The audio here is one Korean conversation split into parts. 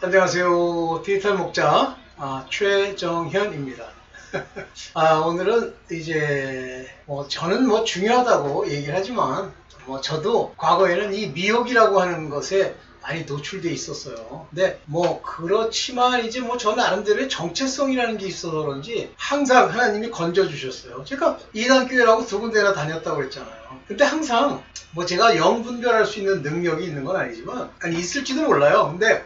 안녕하세요. 디지털 목자 최정현입니다. 오늘은 이제 저는 중요하다고 얘기를 하지만 저도 과거에는 이 미혹이라고 하는 것에 많이 노출돼 있었어요. 근데 그렇지만 이제 저 나름대로의 정체성이라는 게 있어서 그런지 항상 하나님이 건져주셨어요. 제가 이단교회라고 두 군데나 다녔다고 그랬잖아요. 근데 항상 제가 영 분별할 수 있는 능력이 있는 건 아니지만 있을지도 몰라요. 근데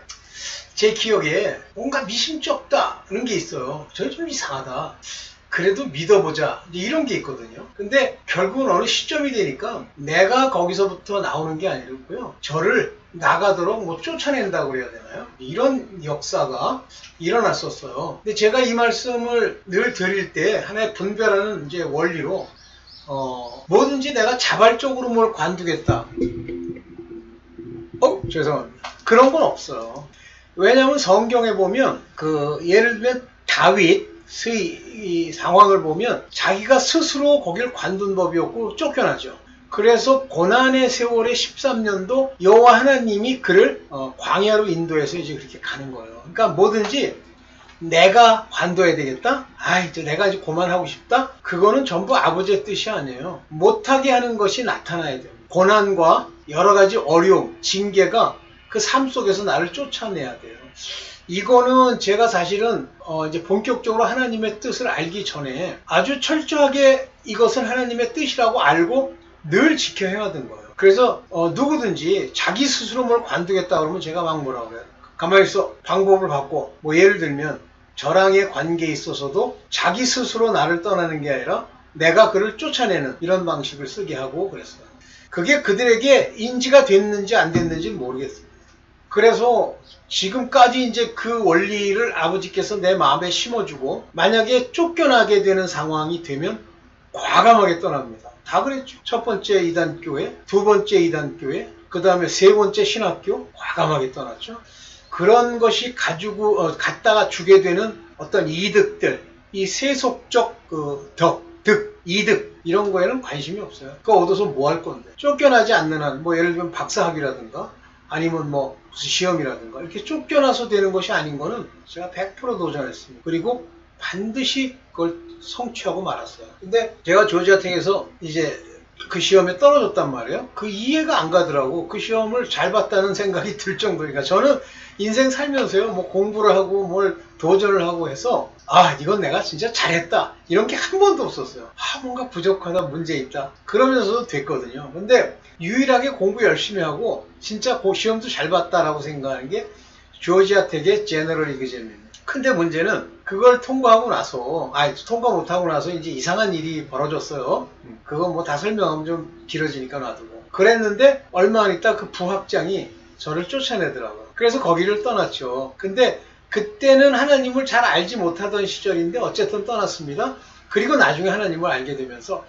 제 기억에 뭔가 미심쩍다는 게 있어요. 저희 좀 이상하다. 그래도 믿어보자. 이런 게 있거든요. 근데 결국은 어느 시점이 되니까 내가 거기서부터 나오는 게 아니고요. 저를 나가도록 쫓아낸다고 그래야 되나요? 이런 역사가 일어났었어요. 근데 제가 이 말씀을 늘 드릴 때 하나의 분별하는 이제 원리로 뭐든지 내가 자발적으로 뭘 관두겠다. 죄송합니다. 그런 건 없어요. 왜냐하면 성경에 보면 예를 들면 다윗의 이 상황을 보면 자기가 스스로 거길 관둔 법이 없고 쫓겨나죠. 그래서 고난의 세월의 13년도 여호와 하나님이 그를 광야로 인도해서 이제 그렇게 가는 거예요. 그러니까 뭐든지 내가 관둬야 되겠다? 이제 내가 이제 그만하고 싶다? 그거는 전부 아버지의 뜻이 아니에요. 못하게 하는 것이 나타나야 돼요. 고난과 여러 가지 어려움, 징계가 그 삶 속에서 나를 쫓아내야 돼요. 이거는 제가 사실은 이제 본격적으로 하나님의 뜻을 알기 전에 아주 철저하게 이것은 하나님의 뜻이라고 알고 늘 지켜해왔던 거예요. 그래서 누구든지 자기 스스로 뭘 관두겠다 그러면 제가 막 뭐라고 그래요. 가만히 있어. 방법을 바꿔. 예를 들면 저랑의 관계에 있어서도 자기 스스로 나를 떠나는 게 아니라 내가 그를 쫓아내는 이런 방식을 쓰게 하고 그랬어요. 그게 그들에게 인지가 됐는지 안 됐는지 모르겠어요. 그래서 지금까지 이제 그 원리를 아버지께서 내 마음에 심어주고 만약에 쫓겨나게 되는 상황이 되면 과감하게 떠납니다. 다 그랬죠. 첫 번째 이단교회, 두 번째 이단교회, 그 다음에 세 번째 신학교 과감하게 떠났죠. 그런 것이 갖다가 주게 되는 어떤 이득들, 이 세속적 이득 이런 거에는 관심이 없어요. 그거 얻어서 뭐 할 건데. 쫓겨나지 않는 한 예를 들면 박사학위라든가 아니면 무슨 시험이라든가 이렇게 쫓겨나서 되는 것이 아닌 거는 제가 100% 도전했습니다. 그리고 반드시 그걸 성취하고 말았어요. 근데 제가 조지아텍에서 이제 그 시험에 떨어졌단 말이에요. 그 이해가 안 가더라고. 그 시험을 잘 봤다는 생각이 들 정도니까. 저는 인생 살면서요, 공부를 하고 뭘 도전을 하고 해서 이건 내가 진짜 잘했다. 이런 게 한 번도 없었어요. 뭔가 부족하다, 문제 있다. 그러면서도 됐거든요. 근데 유일하게 공부 열심히 하고 진짜 그 시험도 잘 봤다라고 생각하는 게 조지아텍의 제너럴 이그잼입니다. 근데 문제는 그걸 통과 못하고 나서 이제 이상한 일이 벌어졌어요. 그거 다 설명하면 좀 길어지니까 놔두고. 그랬는데 얼마 안 있다 그 부학장이 저를 쫓아내더라고요. 그래서 거기를 떠났죠. 근데 그때는 하나님을 잘 알지 못하던 시절인데 어쨌든 떠났습니다. 그리고 나중에 하나님을 알게 되면서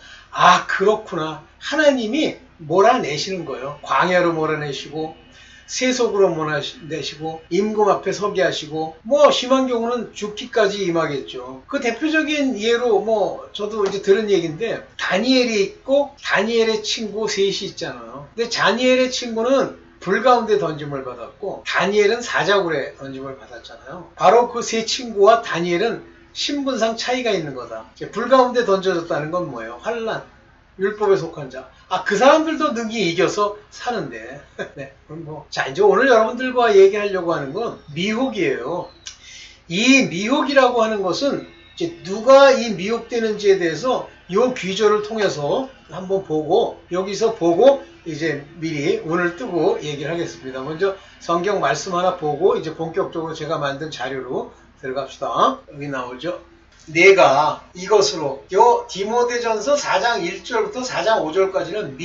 그렇구나. 하나님이 몰아내시는 거예요. 광야로 몰아내시고 세속으로 몰아내시고 임금 앞에 서게 하시고 심한 경우는 죽기까지 임하겠죠. 그 대표적인 예로 저도 이제 들은 얘기인데 다니엘이 있고 다니엘의 친구 셋이 있잖아요. 근데 다니엘의 친구는 불 가운데 던짐을 받았고 다니엘은 사자굴에 던짐을 받았잖아요. 바로 그 세 친구와 다니엘은 신분상 차이가 있는 거다. 불 가운데 던져졌다는 건 뭐예요? 환난, 율법에 속한 자. 그 사람들도 능히 이겨서 사는데. 네, 그럼 자, 이제 오늘 여러분들과 얘기하려고 하는 건 미혹이에요. 이 미혹이라고 하는 것은 이제 누가 이 미혹되는지에 대해서 이 귀절을 통해서 한번 보고 여기서 보고 이제 미리 운을 뜨고 얘기를 하겠습니다. 먼저 성경 말씀 하나 보고 이제 본격적으로 제가 만든 자료로 들어갑시다. 여기 나오죠. 내가 이것으로 디모데전서 4장 1절부터 4장 5절까지는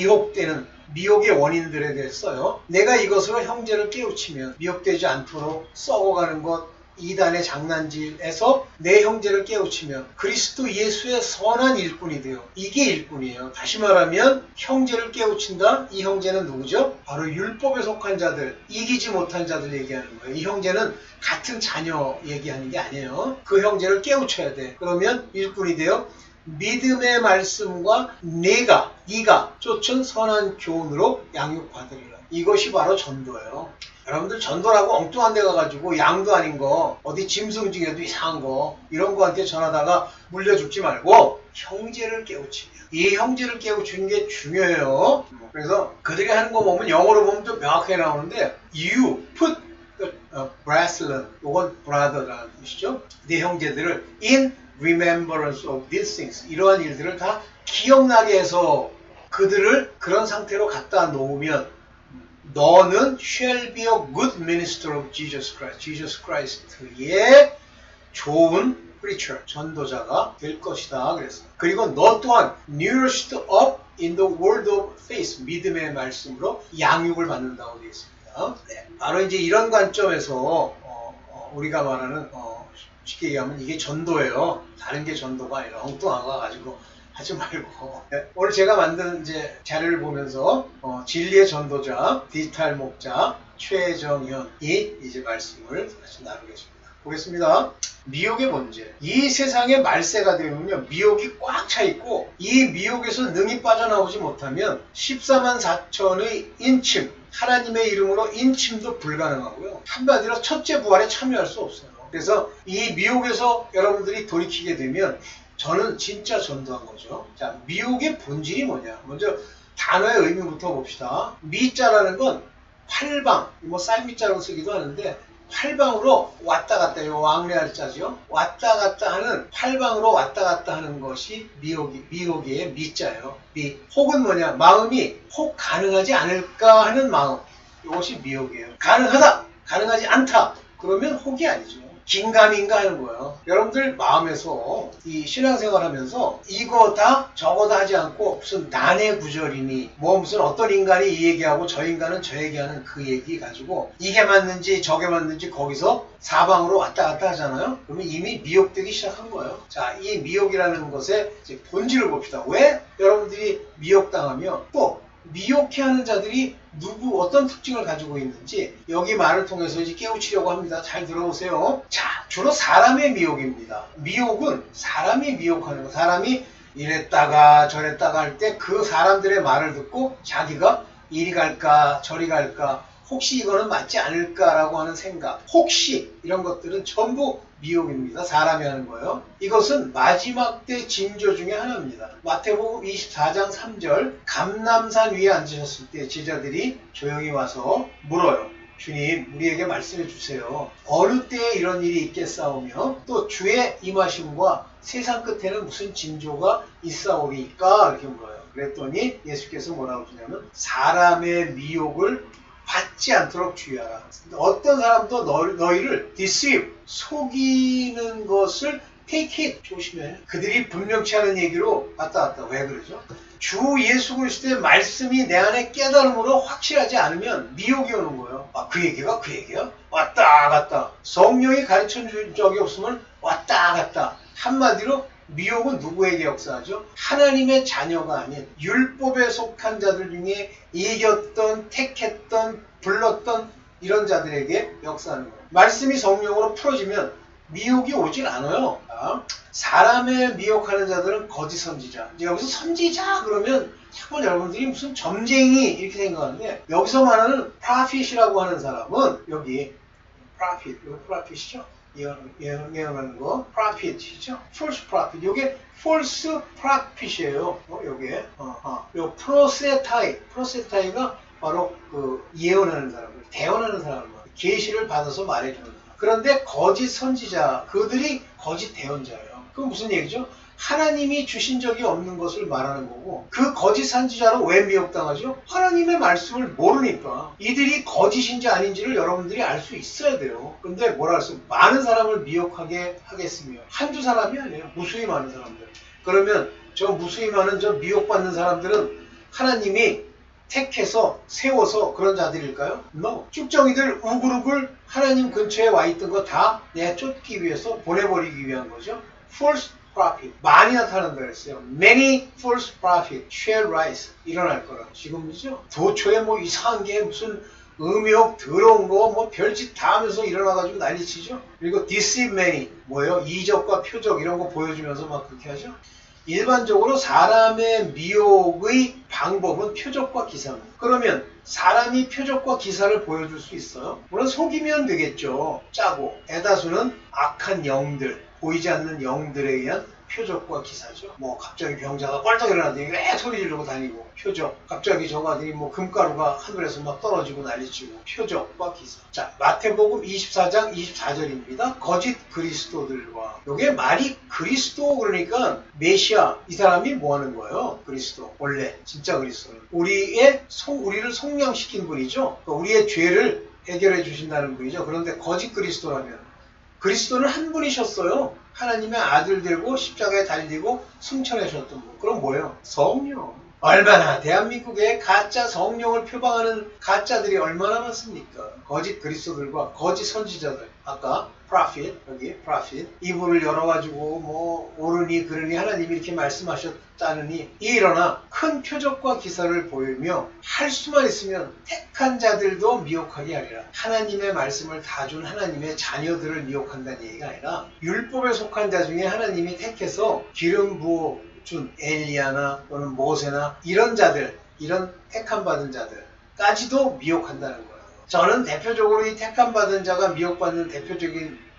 미혹의 원인들에 대해서 써요. 내가 이것으로 형제를 깨우치면 미혹되지 않도록 썩어가는 것 이단의 장난질에서 내 형제를 깨우치면 그리스도 예수의 선한 일꾼이 되어 이게 일꾼이에요. 다시 말하면 형제를 깨우친다. 이 형제는 누구죠? 바로 율법에 속한 자들, 이기지 못한 자들 얘기하는 거예요. 이 형제는 같은 자녀 얘기하는 게 아니에요. 그 형제를 깨우쳐야 돼. 그러면 일꾼이 되어 믿음의 말씀과 네가 쫓은 선한 교훈으로 양육받으리라. 이것이 바로 전도예요. 여러분들 전도라고 엉뚱한 데 가가지고 양도 아닌 거 어디 짐승 중에도 이상한 거 이런 거한테 전하다가 물려 죽지 말고 형제를 깨우치면 이 형제를 깨우치는 게 중요해요. 그래서 그들이 하는 거 보면 영어로 보면 좀 명확하게 나오는데 You put brethren, 이건 brother라는 뜻이죠. 네 형제들을 in remembrance of these things, 이러한 일들을 다 기억나게 해서 그들을 그런 상태로 갖다 놓으면 너는 shall be a good minister of Jesus Christ, Jesus Christ의 좋은 preacher, 전도자가 될 것이다 그랬어요. 그리고 너 또한 nourished up in the word of faith, 믿음의 말씀으로 양육을 받는다고 되어 있습니다. 네, 바로 이제 이런 관점에서 우리가 말하는 쉽게 얘기하면 이게 전도예요. 다른 게 전도가 아니라 엉뚱한 거 가지고 하지 말고. 네, 오늘 제가 만든 이제 자료를 보면서 진리의 전도자, 디지털 목자 최정현이 이제 말씀을 다시 나누겠습니다. 보겠습니다. 미혹의 문제. 이 세상의 말세가 되면요, 미혹이 꽉 차 있고 이 미혹에서 능히 빠져나오지 못하면 14만 4천의 인침, 하나님의 이름으로 인침도 불가능하고요. 한마디로 첫째 부활에 참여할 수 없어요. 그래서 이 미혹에서 여러분들이 돌이키게 되면 저는 진짜 전도한 거죠. 자, 미혹의 본질이 뭐냐? 먼저 단어의 의미부터 봅시다. 미자라는 건 활방, 뭐 쌀미자로 쓰기도 하는데 활방으로 왔다 갔다, 요 왕래할 자죠. 왔다 갔다 하는, 활방으로 왔다 갔다 하는 것이 미혹의 미자예요. 혹은 뭐냐? 마음이 혹 가능하지 않을까 하는 마음. 이것이 미혹이에요. 가능하다, 가능하지 않다. 그러면 혹이 아니죠. 긴가민가 하는 거예요. 여러분들 마음에서 이 신앙생활 하면서 이거다 저거다 하지 않고 무슨 난해 구절이니 뭐 무슨 어떤 인간이 이 얘기하고 저 인간은 저 얘기하는 그 얘기 가지고 이게 맞는지 저게 맞는지 거기서 사방으로 왔다 갔다 하잖아요. 그러면 이미 미혹되기 시작한 거예요. 자, 이 미혹이라는 것의 이제 본질을 봅시다. 왜 여러분들이 미혹당하며 또 미혹해 하는 자들이 어떤 특징을 가지고 있는지 여기 말을 통해서 이제 깨우치려고 합니다. 잘 들어보세요. 자, 주로 사람의 미혹입니다. 미혹은 사람이 미혹하는 거. 사람이 이랬다가 저랬다가 할 때 그 사람들의 말을 듣고 자기가 이리 갈까 저리 갈까 혹시 이거는 맞지 않을까라고 하는 생각, 혹시 이런 것들은 전부 미혹입니다. 사람이 하는 거예요. 이것은 마지막 때 징조 중에 하나입니다. 마태복음 24장 3절, 감람산 위에 앉으셨을 때 제자들이 조용히 와서 물어요. 주님, 우리에게 말씀해 주세요. 어느 때에 이런 일이 있겠사오며 또 주의 임하심과 세상 끝에는 무슨 징조가 있사오리까? 이렇게 물어요. 그랬더니 예수께서 뭐라고 하냐면 사람의 미혹을 받지 않도록 주의하라. 어떤 사람도 너희를 deceive, 속이는 것을 take it, 조심해. 그들이 분명치 않은 얘기로 왔다 갔다. 왜 그러죠? 주 예수 그리스도의 말씀이 내 안에 깨달음으로 확실하지 않으면 미혹이 오는 거예요. 아, 그 얘기가 그 얘기야? 왔다 갔다. 성령이 가르쳐 준 적이 없으면 왔다 갔다. 한마디로 미혹은 누구에게 역사하죠? 하나님의 자녀가 아닌 율법에 속한 자들 중에 이겼던, 택했던, 불렀던 이런 자들에게 역사하는 거예요. 말씀이 성령으로 풀어지면 미혹이 오질 않아요. 사람의 미혹하는 자들은 거짓 선지자. 이제 여기서 선지자 그러면 자꾸 여러분들이 무슨 점쟁이 이렇게 생각하는데 여기서 말하는 prophet이라고 하는 사람은 여기 prophet, 이거 prophet이죠? 예언하는 거 prophet이죠. false prophet. 요게 false prophet이에요. 요게 요 프로세타이가 바로 그 예언하는 사람들, 대언하는 사람들, 계시를 받아서 말해주는 사람. 그런데 거짓 선지자, 그들이 거짓 대언자예요. 그건 무슨 얘기죠? 하나님이 주신 적이 없는 것을 말하는 거고 그 거짓 선지자로 왜 미혹당하죠? 하나님의 말씀을 모르니까. 이들이 거짓인지 아닌지를 여러분들이 알 수 있어야 돼요. 근데 뭐라 할수 많은 사람을 미혹하게 하겠으며 한두 사람이 아니에요. 무수히 많은 사람들. 그러면 저 무수히 많은 저 미혹받는 사람들은 하나님이 택해서 세워서 그런 자들일까요? No. 쭉정이들 우그룹을 하나님 근처에 와 있던 거 다 내쫓기 위해서 보내버리기 위한 거죠. False prophet. 많이 나타난다 그랬어요. Many false prophet shall rise. 일어날 거라. 지금이죠. 도초에 뭐 이상한 게 무슨 음욕 더러운 거 뭐 별짓 다 하면서 일어나가지고 난리치죠. 그리고 deceive many. 뭐예요? 이적과 표적 이런 거 보여주면서 막 그렇게 하죠. 일반적으로 사람의 미혹의 방법은 표적과 기사입니다. 그러면 사람이 표적과 기사를 보여줄 수 있어요? 물론 속이면 되겠죠. 짜고. 대다수는 악한 영들, 보이지 않는 영들에 의한 표적과 기사죠. 뭐 갑자기 병자가 뻘떡 일어나더니 왜 소리 지르고 다니고 표적. 갑자기 저가더니 뭐 금가루가 하늘에서 막 떨어지고 난리치고 표적과 기사. 자, 마태복음 24장 24절입니다. 거짓 그리스도들과. 요게 말이 그리스도 그러니까 메시아 이 사람이 뭐 하는 거예요? 그리스도. 원래 진짜 그리스도는 우리를 속량시킨 분이죠. 그러니까 우리의 죄를 해결해 주신다는 분이죠. 그런데 거짓 그리스도라면 그리스도는 한 분이셨어요. 하나님의 아들 되고 십자가에 달리고 승천하셨던 분. 그럼 뭐예요? 성령. 얼마나 대한민국에 가짜 성령을 표방하는 가짜들이 얼마나 많습니까? 거짓 그리스도들과 거짓 선지자들. 아까 prophet, 여기 prophet. 이불을 열어가지고 뭐 오르니 그러니 하나님이 이렇게 말씀하셨다느니 일어나 큰 표적과 기사를 보이며 할 수만 있으면 택한 자들도 미혹하게 하리라. 하나님의 말씀을 다 준 하나님의 자녀들을 미혹한다는 얘기가 아니라 율법에 속한 자 중에 하나님이 택해서 기름 부어 준 엘리야나 또는 모세나 이런 자들, 이런 택함 받은 자들까지도 미혹한다는 거예요. 저는 대표적으로 이 택함 받은 자가 미혹받는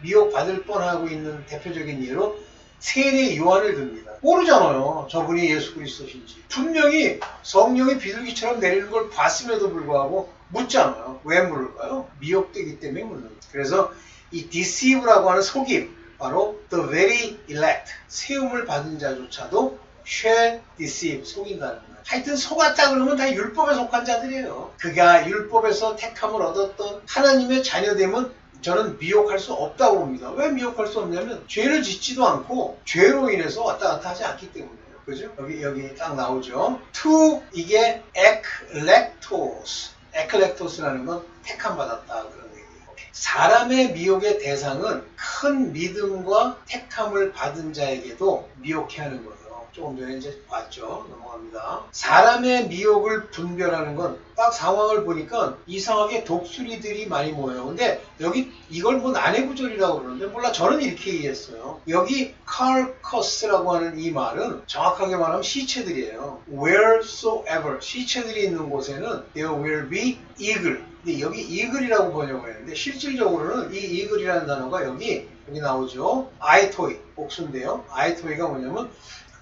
미혹받을 뻔하고 있는 대표적인 예로 세례 요한을 듭니다. 모르잖아요. 저분이 예수 그리스도신지. 분명히 성령이 비둘기처럼 내리는 걸 봤음에도 불구하고 묻잖아요. 왜 물을까요? 미혹되기 때문에 묻는 거예요. 그래서 이 deceive라고 하는 속임, 바로 the very elect, 세움을 받은 자조차도 shall deceive, 속인다는 거예요. 하여튼 속았다 그러면 다 율법에 속한 자들이에요. 그가 율법에서 택함을 얻었던 하나님의 자녀됨은 저는 미혹할 수 없다고 봅니다. 왜 미혹할 수 없냐면 죄를 짓지도 않고 죄로 인해서 왔다 갔다 하지 않기 때문이에요. 그죠? 여기 딱 나오죠. to 이게 eklektos.eklektos.라는 건 택함 받았다 그런 얘기예요. 사람의 미혹의 대상은 큰 믿음과 택함을 받은 자에게도 미혹해 하는 거예요. 조금 전에 이제 봤죠. 넘어갑니다. 사람의 미혹을 분별하는 건 딱 상황을 보니까 이상하게 독수리들이 많이 모여요. 근데 여기 이걸 뭐 난해구절이라고 그러는데 몰라 저는 이렇게 이해했어요. 여기 carcass라고 하는 이 말은 정확하게 말하면 시체들이에요. wheresoever 시체들이 있는 곳에는 there will be eagle. 근데 여기 eagle이라고 번역을 했는데 실질적으로는 이 eagle이라는 단어가 여기 나오죠. 아이토이 복수인데요. 아이토이가 뭐냐면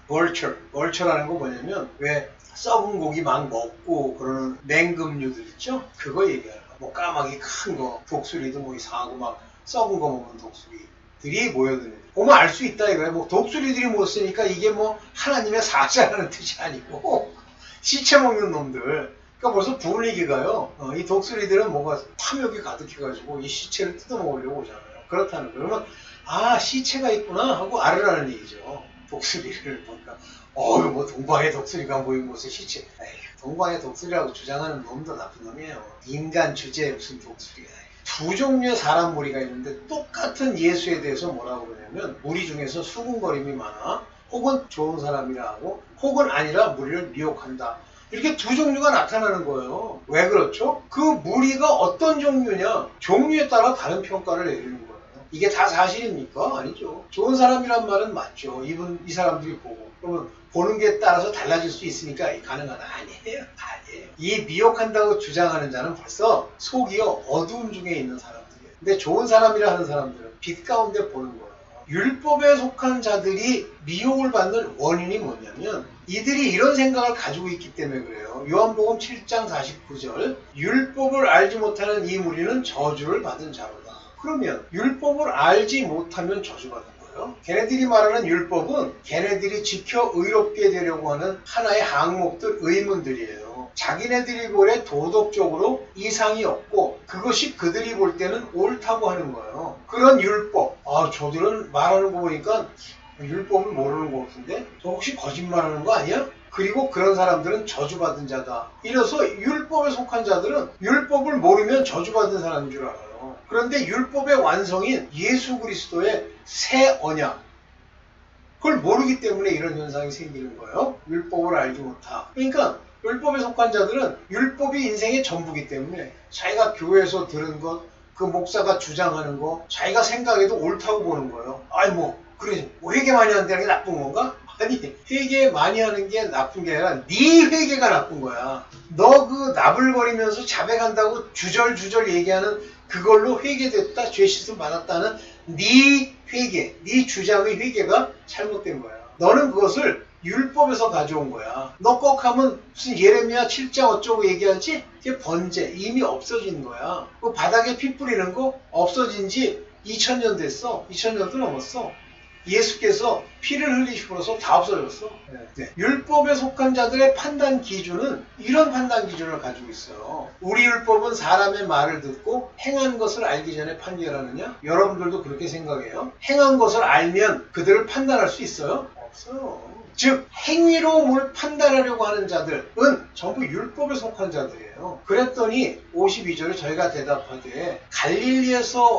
vulture라는 거 뭐냐면 왜 썩은 고기 막 먹고 그러는 맹금류들 있죠? 그거 얘기하는 거야. 뭐 까마귀 큰 거, 독수리도 뭐 이상하고 막 썩은 거 먹는 독수리들이 모여드는. 보면 알 수 있다 이거야. 뭐 독수리들이 못 쓰니까 이게 뭐 하나님의 사자라는 뜻이 아니고 시체 먹는 놈들. 그러니까 벌써 분위기가요. 이 독수리들은 뭐가 탐욕이 가득해가지고 이 시체를 뜯어먹으려고 오잖아요. 그렇다는 거예요. 그러면 아 시체가 있구나 하고 알으라는 얘기죠. 독수리를 보니까 뭐 동방의 독수리가 보인 곳에 시체. 에이, 동방의 독수리라고 주장하는 놈도 나쁜 놈이에요. 인간 주제에 무슨 독수리야. 두 종류의 사람 무리가 있는데 똑같은 예수에 대해서 뭐라고 그러냐면 무리 중에서 수군거림이 많아. 혹은 좋은 사람이라 하고 혹은 아니라 무리를 미혹한다. 이렇게 두 종류가 나타나는 거예요. 왜 그렇죠? 그 무리가 어떤 종류냐? 종류에 따라 다른 평가를 내리는 거예요. 이게 다 사실입니까? 아니죠. 좋은 사람이란 말은 맞죠. 이 사람들이 보고. 그러면 보는 게 따라서 달라질 수 있으니까 가능하다. 아니에요. 이 미혹한다고 주장하는 자는 벌써 속이 어두움 중에 있는 사람들이에요. 근데 좋은 사람이라 하는 사람들은 빛 가운데 보는 거예요. 율법에 속한 자들이 미혹을 받는 원인이 뭐냐면 이들이 이런 생각을 가지고 있기 때문에 그래요. 요한복음 7장 49절 율법을 알지 못하는 이 무리는 저주를 받은 자로다. 그러면 율법을 알지 못하면 저주받는 거예요. 걔네들이 말하는 율법은 걔네들이 지켜 의롭게 되려고 하는 하나의 항목들, 의문들이에요. 자기네들이 볼에 도덕적으로 이상이 없고 그것이 그들이 볼 때는 옳다고 하는 거예요. 그런 율법, 저들은 말하는 거 보니까 율법을 모르는 것 같은데 저 혹시 거짓말하는 거 아니야? 그리고 그런 사람들은 저주받은 자다. 이래서 율법에 속한 자들은 율법을 모르면 저주받은 사람인 줄 알아요. 그런데 율법의 완성인 예수 그리스도의 새 언약 그걸 모르기 때문에 이런 현상이 생기는 거예요. 율법을 알지 못하. 그러니까 율법에 속한 자들은 율법이 인생의 전부기 때문에 자기가 교회에서 들은 것, 그 목사가 주장하는 거 자기가 생각해도 옳다고 보는 거예요. 그래 회개 많이 한다는 게 나쁜 건가? 아니 회개 많이 하는 게 나쁜 게 아니라 네 회개가 나쁜 거야. 너 그 나불거리면서 자백한다고 주절주절 얘기하는 그걸로 회개됐다 죄 씻음 받았다는 네 회개, 네 주장의 회개가 잘못된 거야. 너는 그것을 율법에서 가져온 거야. 너 꼭 하면 무슨 예레미야 7장 어쩌고 얘기하지? 그게 번제, 이미 없어진 거야. 그 바닥에 피 뿌리는 거 없어진 지 2000년 됐어. 2000년도 넘었어. 예수께서 피를 흘리시고서 다 없어졌어. 네. 율법에 속한 자들의 판단 기준은 이런 판단 기준을 가지고 있어요. 우리 율법은 사람의 말을 듣고 행한 것을 알기 전에 판결하느냐? 여러분들도 그렇게 생각해요? 행한 것을 알면 그들을 판단할 수 있어요? 없어요. 즉 행위로 뭘 판단하려고 하는 자들은 전부 율법에 속한 자들이에요. 그랬더니 52절에 저희가 대답하되 갈릴리에서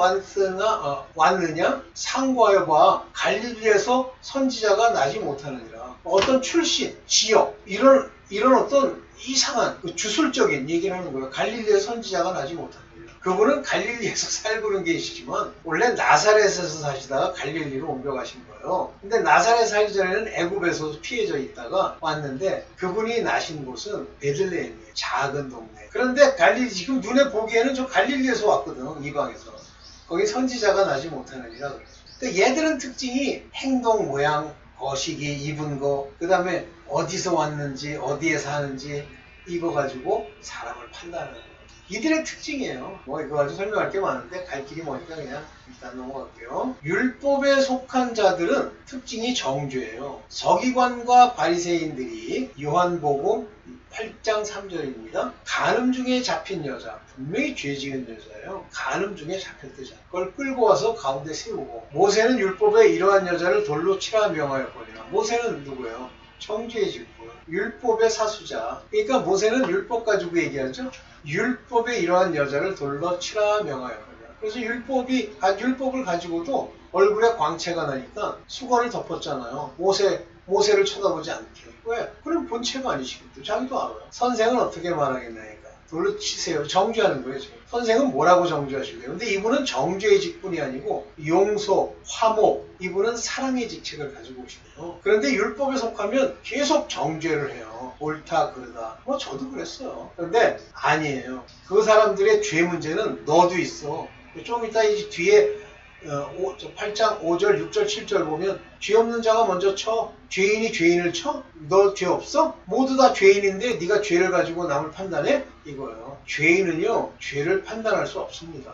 왔느냐? 상고하여 봐. 갈릴리에서 선지자가 나지 못하느니라. 어떤 출신, 지역 이런 어떤 이상한 주술적인 얘기를 하는 거예요. 갈릴리에 선지자가 나지 못하느니라. 그분은 갈릴리에서 살고 있는 계시지만 원래 나사렛에서 사시다가 갈릴리로 옮겨가신 거예요. 근데 나사렛 살기 전에는 애굽에서 피해져 있다가 왔는데 그분이 나신 곳은 베들레헴이에요. 작은 동네. 그런데 갈릴리 지금 눈에 보기에는 저 갈릴리에서 왔거든. 이방에서. 거기 선지자가 나지 못하느니라 그래요. 근데 얘들은 특징이 행동, 모양, 거시기, 입은 거, 그 다음에 어디서 왔는지, 어디에 사는지 이거 가지고 사람을 판단하는 거예요. 이들의 특징이에요. 뭐 이거 가지고 설명할 게 많은데 갈 길이 머니까 그냥 일단 넘어갈게요. 율법에 속한 자들은 특징이 정죄예요. 서기관과 바리새인들이 요한복음 8장 3절입니다. 간음 중에 잡힌 여자, 분명히 죄 지은 여자예요. 간음 중에 잡혔대잖아. 그걸 끌고 와서 가운데 세우고 모세는 율법에 이러한 여자를 돌로 치라 명하였거니와. 모세는 누구예요? 정죄의 직분, 율법의 사수자. 그러니까 모세는 율법 가지고 얘기하죠. 율법에 이러한 여자를 돌로 치라 명하였거든요. 그래서 율법을 가지고도 얼굴에 광채가 나니까 수건을 덮었잖아요. 모세를 쳐다보지 않게. 왜? 그럼 본체가 아니시거든. 자기도 알아요. 선생은 어떻게 말하겠나니까. 돌로 치세요. 정죄하는 거예요, 지금. 선생은 뭐라고 정죄하실래요? 근데 이분은 정죄의 직분이 아니고 용서, 화목, 이분은 사랑의 직책을 가지고 오시네요. 그런데 율법에 속하면 계속 정죄를 해요. 옳다, 그러다. 뭐 저도 그랬어요. 그런데 아니에요. 그 사람들의 죄 문제는 너도 있어. 좀 이따 이 뒤에 8장 5절, 6절, 7절 보면 죄 없는 자가 먼저 쳐. 죄인이 죄인을 쳐? 너 죄 없어? 모두 다 죄인인데 네가 죄를 가지고 남을 판단해? 이거예요. 죄인은요, 죄를 판단할 수 없습니다.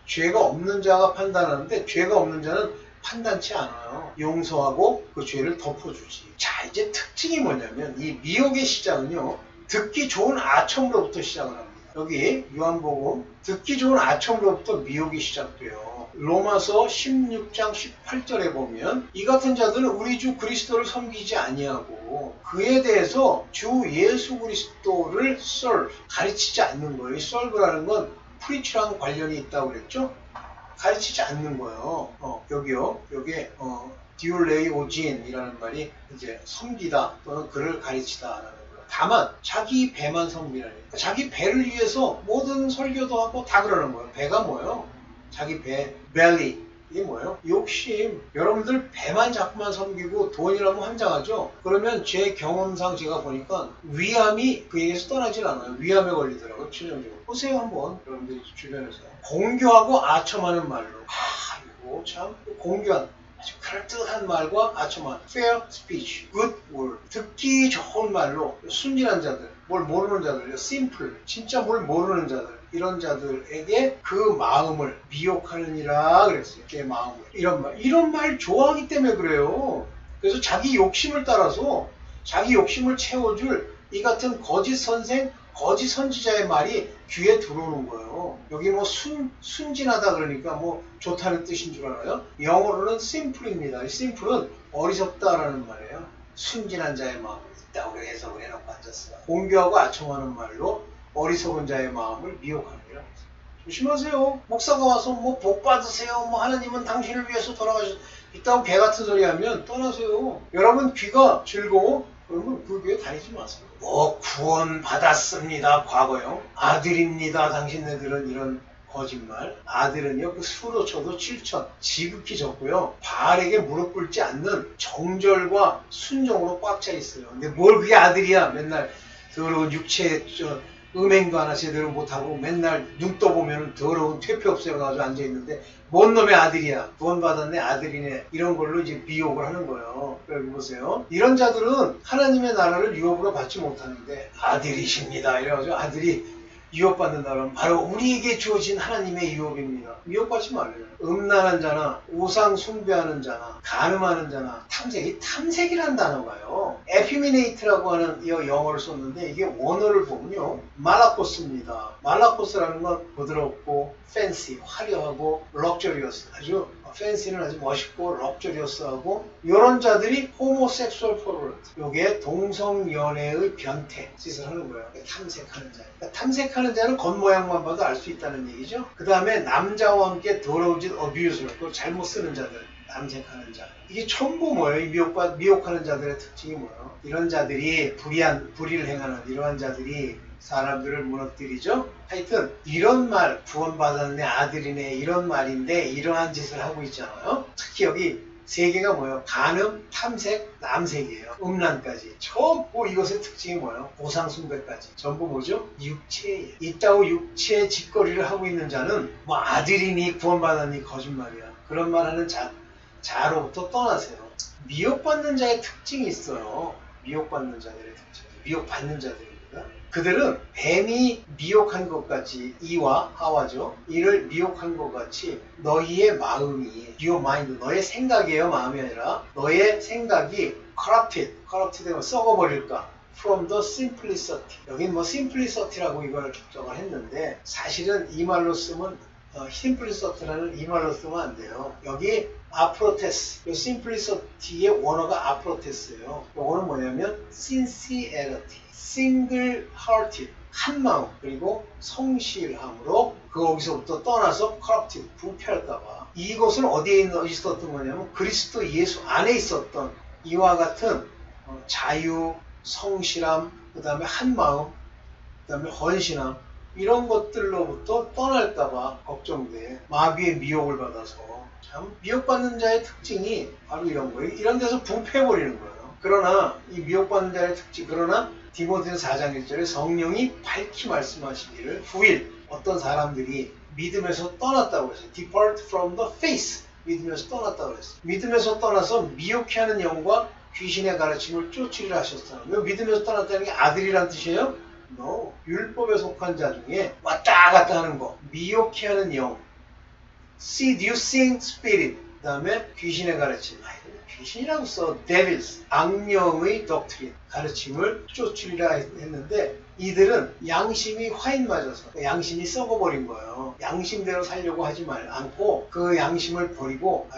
죄가 없는 자가 판단하는데 죄가 없는 자는 판단치 않아요. 용서하고 그 죄를 덮어주지. 자, 이제 특징이 뭐냐면 이 미혹의 시작은요, 듣기 좋은 아첨으로부터 시작을 합니다. 여기 요한복음 듣기 좋은 아첨으로부터 미혹이 시작돼요. 로마서 16장 18절에 보면 이 같은 자들은 우리 주 그리스도를 섬기지 아니하고 그에 대해서 주 예수 그리스도를 가르치지 않는 거예요. serve라는 건 preach랑 관련이 있다고 그랬죠? 가르치지 않는 거예요. 여기요. 여기에 디올레이오진이라는 말이 이제 섬기다 또는 그를 가르치다라는 거예요. 다만 자기 배만 섬기라니까. 자기 배를 위해서 모든 설교도 하고 다 그러는 거예요. 배가 뭐예요? 자기 배, belly. 이게 뭐예요? 욕심. 여러분들 배만 자꾸만 섬기고 돈이라면 환장하죠? 그러면 제 경험상 제가 보니까 위암이 그에게서 떠나질 않아요. 위암에 걸리더라고요. 최종적으로. 보세요 한번. 여러분들 주변에서. 공교하고 아첨하는 말로. 이거 참 공교한. 아주 그럴듯한 말과 아첨한 fair speech, good word. 듣기 좋은 말로 순진한 자들, 뭘 모르는 자들, simple, 진짜 뭘 모르는 자들, 이런 자들에게 그 마음을 미혹하느니라 그랬어요. 그 마음을. 이런 말 좋아하기 때문에 그래요. 그래서 자기 욕심을 따라서 자기 욕심을 채워줄 이 같은 거짓 선생, 거짓 선지자의 말이 귀에 들어오는 거예요. 여기 뭐 순진하다 그러니까 뭐 좋다는 뜻인 줄 알아요? 영어로는 simple입니다. 이 simple은 어리석다라는 말이에요. 순진한 자의 마음을 있다고 해석을 해놓고 앉았어요. 공교하고 아첨하는 말로 어리석은 자의 마음을 미혹합니다. 조심하세요. 목사가 와서 뭐 복 받으세요. 뭐 하나님은 당신을 위해서 있다고 개 같은 소리 하면 떠나세요. 여러분 귀가 즐거워? 그러면 그 교회 다니지 마세요. 구원 받았습니다. 과거요. 아들입니다. 당신네들은 이런 거짓말. 아들은요, 그 수로 쳐도 7천. 지극히 적고요. 바알에게 무릎 꿇지 않는 정절과 순종으로 꽉 차 있어요. 근데 뭘 그게 아들이야. 맨날 더러운 육체, 음행도 하나 제대로 못하고 맨날 눈 떠보면 더러운 퇴폐 없애가지고 앉아있는데 뭔 놈의 아들이야. 구원받았네, 아들이네. 이런 걸로 이제 미혹을 하는 거예요. 여기 보세요. 이런 자들은 하나님의 나라를 유업으로 받지 못하는데 아들이십니다. 이래가지고 아들이 유업받는다 그러면 바로 우리에게 주어진 하나님의 유업입니다. 미혹받지 말래요. 음란한 자나 우상 숭배하는 자나 간음하는 자나 탐색이 탐색이라는 단어가요. 에피미네이트라고 하는 이 영어를 썼는데 이게 원어를 보면요. 말라코스입니다. 말라코스라는 건 부드럽고 팬시, 화려하고 럭저리어스, 아주 팬시는 아주 멋있고 럭저리어스하고 이런 자들이 호모섹수얼 포르트, 요게 동성연애의 변태 짓을 하는 거예요. 탐색하는 자. 그러니까 탐색하는 자는 겉모양만 봐도 알 수 있다는 얘기죠. 그 다음에 남자와 함께 더러운 짓 어뷰즈를 또 잘못 쓰는 자들, 탐색하는 자. 이게 전부 뭐예요? 이 미혹하는 자들의 특징이 뭐예요? 이런 자들이 불의를 행하는 이러한 자들이 사람들을 무너뜨리죠. 하여튼 이런 말, 구원받았네, 아들이네, 이런 말인데 이러한 짓을 하고 있잖아요. 특히 여기 세 개가 뭐예요? 간음, 탐색, 남색이에요. 음란까지. 전부 이것의 특징이 뭐예요? 보상숭배까지. 전부 뭐죠? 육체예요. 이따구 육체의 짓거리를 하고 있는 자는 뭐 아들이니 구원받았니 거짓말이야. 그런 말하는 자로부터 떠나세요. 미혹받는 자의 특징이 있어요. 미혹받는 자들의 특징. 미혹받는 자들입니다. 그들은 뱀이 미혹한 것 같이, 이와 하와죠. 이를 미혹한 것 같이 너희의 마음이, your mind, 너의 생각이에요. 마음이 아니라 너의 생각이 corrupted 되면 썩어버릴까. from the simplicity. 여긴 뭐 simplicity라고 이걸 적을 했는데 사실은 이 말로 쓰면 simplicity라는 이 말로 쓰면 안 돼요. 여기 아프로테스, 이 simplicity의 원어가 아프로테스예요. 이거는 뭐냐면 sincerity, single-hearted, 한 마음, 그리고 성실함으로 거기서부터 떠나서 corrupted, 부패할까봐. 이것은 어디에 있었던 거냐면 그리스도 예수 안에 있었던 이와 같은 자유, 성실함, 그 다음에 한 마음, 그 다음에 헌신함, 이런 것들로부터 떠날까봐 걱정돼. 마귀의 미혹을 받아서. 참 미혹받는 자의 특징이 바로 이런 거예요. 이런 데서 부패해버리는 거예요. 그러나 이 미혹받는 자의 특징, 그러나 디모데전서 4장 1절에 성령이 밝히 말씀하시기를 후일 어떤 사람들이 믿음에서 떠났다고 했어요. Depart from the faith. 믿음에서 떠났다고 했어요. 믿음에서 떠나서 미혹해 하는 영과 귀신의 가르침을 쫓으리라 하셨어요. 믿음에서 떠났다는 게 아들이란 뜻이에요? No. 율법에 속한 자 중에 왔다 갔다 하는 거, 미혹해 하는 영, seducing spirit, 그 다음에 귀신의 가르침, 귀신이라고 써, devils, 악령의 doctrine, 가르침을 쫓으리라 했는데 이들은 양심이 화인 맞아서 양심이 썩어버린 거예요. 양심대로 살려고 하지 않고 그 양심을 버리고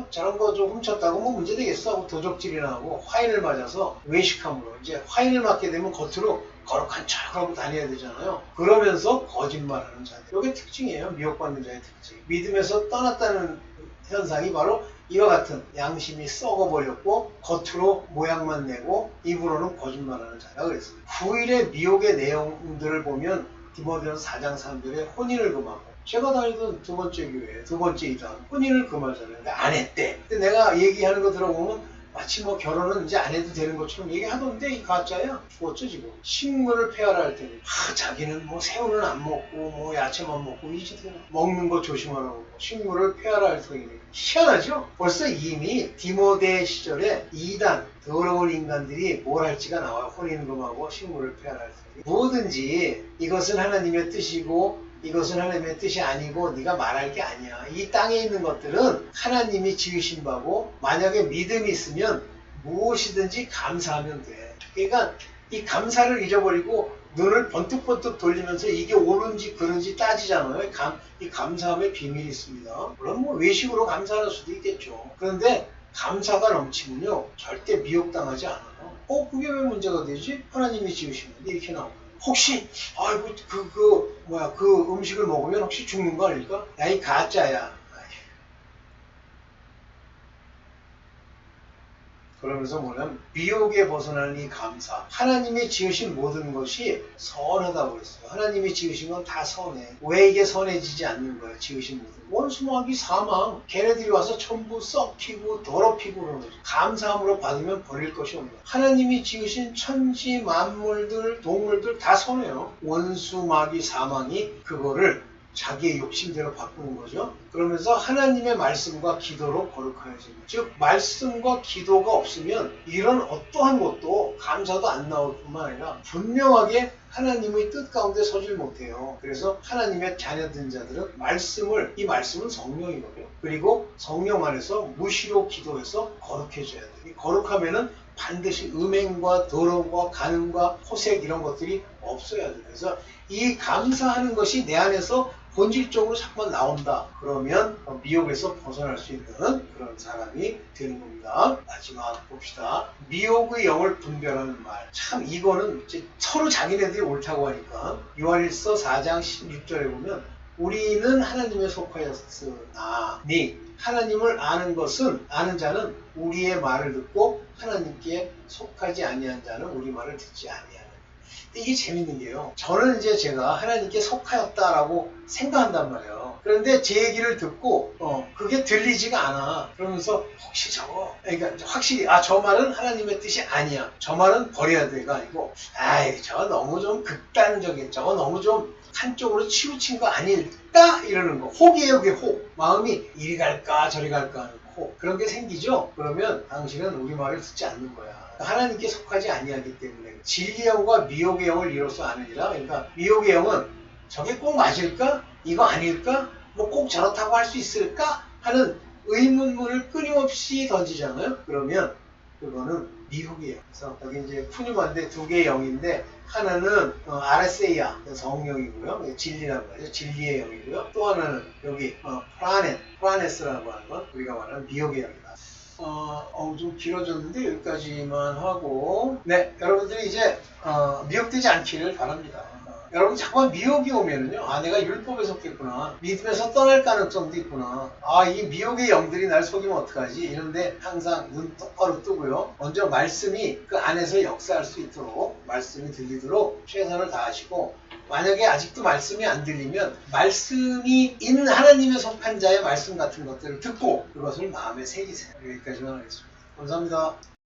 저런 거 좀 훔쳤다고 뭐 문제 되겠어 하고 도적질이나 하고 화인을 맞아서 외식함으로 이제 화인을 맞게 되면 겉으로 거룩한 척하고 다녀야 되잖아요. 그러면서 거짓말하는 자들. 이게 특징이에요. 미혹받는 자의 특징. 믿음에서 떠났다는 현상이 바로 이와 같은 양심이 썩어버렸고 겉으로 모양만 내고 입으로는 거짓말하는 자라 그랬어요. 후일의 미혹의 내용들을 보면 디모데전서 4장 3절에 혼인을 금하고 제가 다니던 두 번째 교회, 두 번째 이단 혼인을 금하잖아요. 근데 안 했대. 근데 내가 얘기하는 거 들어보면 마치 뭐 결혼은 이제 안 해도 되는 것처럼 얘기하던데 이 가짜야. 죽었죠 지금. 식물을 폐하라 할 때는 자기는 뭐 새우는 안 먹고 뭐 야채만 먹고 이제 먹는 거 조심하라고 식물을 폐하라 할 터이네. 희한하죠? 벌써 이미 디모데 시절에 이단 더러운 인간들이 뭘 할지가 나와요. 혼인금하고 식물을 폐하라 할 터이. 뭐든지 이것은 하나님의 뜻이고 이것은 하나님의 뜻이 아니고 네가 말할 게 아니야. 이 땅에 있는 것들은 하나님이 지으신 바고 만약에 믿음이 있으면 무엇이든지 감사하면 돼. 그러니까 이 감사를 잊어버리고 눈을 번뜩번뜩 돌리면서 이게 옳은지 그른지 따지잖아요. 이 감사함의 비밀이 있습니다. 물론 뭐 외식으로 감사할 수도 있겠죠. 그런데 감사가 넘치면요 절대 미혹당하지 않아요. 그게 왜 문제가 되지? 하나님이 지으신 건데 이렇게 나오고. 혹시 아이고 그 음식을 먹으면 혹시 죽는 거 아닐까? 야 이 가짜야. 그러면서 뭐냐면 미혹에 벗어나는 이 감사. 하나님이 지으신 모든 것이 선하다고 그랬어요. 하나님이 지으신 건 다 선해. 왜 이게 선해지지 않는 거야? 지으신 모든 원수마귀 사망. 걔네들이 와서 전부 썩히고 더럽히고 그러는 거죠. 감사함으로 받으면 버릴 것이 없는 거야. 하나님이 지으신 천지 만물들 동물들 다 선해요. 원수마귀 사망이 그거를 자기의 욕심대로 바꾸는 거죠. 그러면서 하나님의 말씀과 기도로 거룩하여집니다. 즉 말씀과 기도가 없으면 이런 어떠한 것도 감사도 안 나올 뿐만 아니라 분명하게 하나님의 뜻 가운데 서질 못해요. 그래서 하나님의 자녀된 자들은 이 말씀은 성령이거든요. 그리고 성령 안에서 무시로 기도해서 거룩해져야 돼요. 이 거룩하면은 반드시 음행과 더러움과 간음과 호색 이런 것들이 없어야 돼요. 그래서 이 감사하는 것이 내 안에서 본질적으로 자꾸만 나온다. 그러면 미혹에서 벗어날 수 있는 그런 사람이 되는 겁니다. 마지막 봅시다. 미혹의 영을 분별하는 말. 참 이거는 이제 서로 자기네들이 옳다고 하니까 요한일서 4장 16절에 보면 우리는 하나님에 속하였으나니 하나님을 아는 자는 우리의 말을 듣고 하나님께 속하지 아니한 자는 우리 말을 듣지 아니하는. 이게 재밌는 게요. 저는 이제 제가 하나님께 속하였다라고 생각한단 말이에요. 그런데 제 얘기를 듣고 그게 들리지가 않아. 그러면서 혹시 저거 그러니까 확실히 저 말은 하나님의 뜻이 아니야. 저 말은 버려야 돼가 아니고 저거 너무 좀 극단적인 저거 너무 좀 한쪽으로 치우친 거 아닐까? 이러는 거. 혹이에요. 그게 혹. 마음이 이리 갈까 저리 갈까 하는 혹. 그런 게 생기죠. 그러면 당신은 우리 말을 듣지 않는 거야. 하나님께 속하지 아니하기 때문에 진리의 영과 미혹의 영을 이로써 아느니라. 그러니까 미혹의 영은 저게 꼭 맞을까? 이거 아닐까? 뭐 꼭 저렇다고 할 수 있을까? 하는 의문문을 끊임없이 던지잖아요. 그러면 그거는 미혹이에요. 그래서 여기 이제 푸뉴만데 두 개의 영인데 하나는 아레세이아 성령이고요. 진리라는 거죠. 진리의 영이고요. 또 하나는 여기 프라네스라고 하는 건 우리가 말하는 미혹의 영이다. 좀 길어졌는데 여기까지만 하고 여러분들이 이제 미혹되지 않기를 바랍니다. 여러분 자꾸만 미혹이 오면은요 내가 율법에 속했구나 믿음에서 떠날 가능성도 있구나 이 미혹의 영들이 날 속이면 어떡하지 이런데 항상 눈 똑바로 뜨고요 먼저 말씀이 그 안에서 역사할 수 있도록 말씀이 들리도록 최선을 다하시고 만약에 아직도 말씀이 안 들리면 말씀이 있는 하나님의 속한 자의 말씀 같은 것들을 듣고 그것을 마음에 새기세요. 여기까지만 하겠습니다. 감사합니다.